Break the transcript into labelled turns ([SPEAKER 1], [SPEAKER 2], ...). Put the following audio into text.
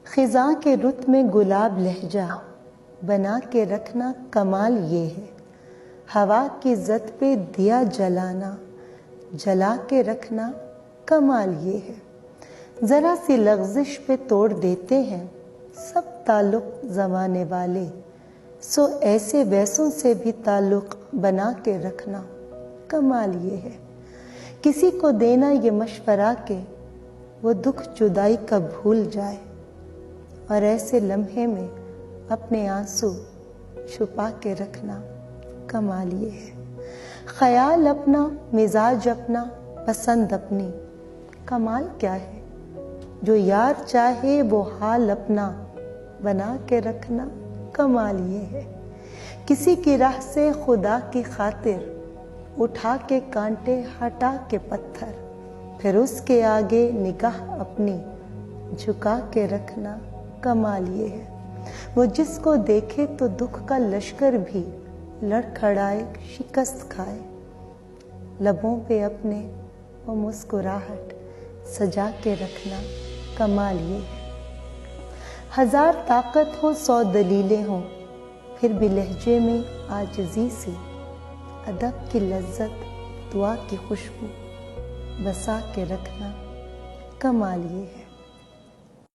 [SPEAKER 1] خزاں کے رت میں گلاب لہجہ بنا کے رکھنا کمال یہ ہے، ہوا کی زد پہ دیا جلانا جلا کے رکھنا کمال یہ ہے، ذرا سی لغزش پہ توڑ دیتے ہیں سب تعلق زمانے والے، سو ایسے ویسوں سے بھی تعلق بنا کے رکھنا کمال یہ ہے، کسی کو دینا یہ مشورہ کہ وہ دکھ جدائی کا بھول جائے، اور ایسے لمحے میں اپنے آنسو چھپا کے رکھنا کمال یہ ہے، خیال اپنا، مزاج اپنا، پسند اپنی، کمال کیا ہے، جو یار چاہے وہ حال اپنا بنا کے رکھنا کمال یہ ہے، کسی کی راہ سے خدا کی خاطر اٹھا کے کانٹے ہٹا کے پتھر، پھر اس کے آگے نگاہ اپنی جھکا کے رکھنا کمال یہ ہے، وہ جس کو دیکھے تو دکھ کا لشکر بھی لڑکھڑائے شکست کھائے، لبوں پہ اپنے وہ مسکراہٹ سجا کے رکھنا کمال یہ ہے، ہزار طاقت ہو 100 دلیلیں ہوں پھر بھی لہجے میں عاجزی سی، ادب کی لذت دعا کی خوشبو بسا کے رکھنا کمال یہ ہے۔